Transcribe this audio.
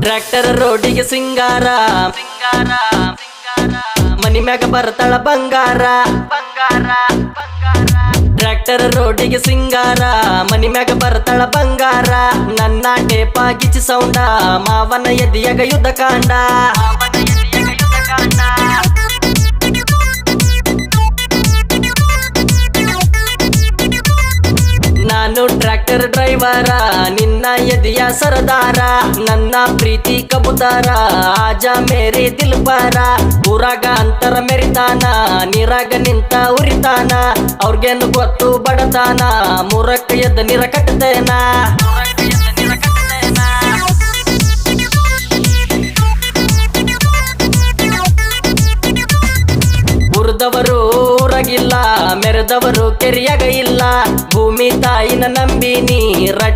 tractor ರೋಡಿಗೆ ಸಿಂಗಾರ ಮನಿ ಮ್ಯಾಗ ಬರ್ತಾಳ ಬಂಗಾರ ಟ್ರ್ಯಾಕ್ಟರ್ ರೋಡಿಗೆ ಸಿಂಗಾರ ಮನಿ ಮ್ಯಾಗ ಬರ್ತಾಳ ಬಂಗಾರ ನನ್ನ ಟೇಪ ಗಿಚ್ಚಿ ಸೌಂಡ ಮಾವನ ಎದಿಯಾಗ ಯುದ್ಧ ಕಾಂಡ ನಾನು ಟ್ರ್ಯಾಕ್ಟರ್ ಡ್ರೈವರ ನಿನ್ನ ಎದಿಯ ಸರದಾರ ನನ್ನ ಪ್ರೀತಿ ಕಬುತಾರ ಆಜಾ ಮೇರಿ ದಿಲ್ಬಾರ ಊರಾಗ ಅಂತರ ಮೆರಿತಾನ ನೀರಾಗ ನಿಂತ ಉರಿತಾನ ಅವ್ರಿಗೇನು ಗೊತ್ತು ಬಡತಾನ ಮೂರಕ್ಕ ಎದ್ದ ನೀರ ಕಟ್ಟತೇನ ಉರ್ದವರು ಊರಾಗಿಲ್ಲ ಮೆರೆದವರು ಕೆರಿಯಾಗ ಇಲ್ಲ ಭೂಮಿ ತಾಯಿನ ನಂಬಿನಿ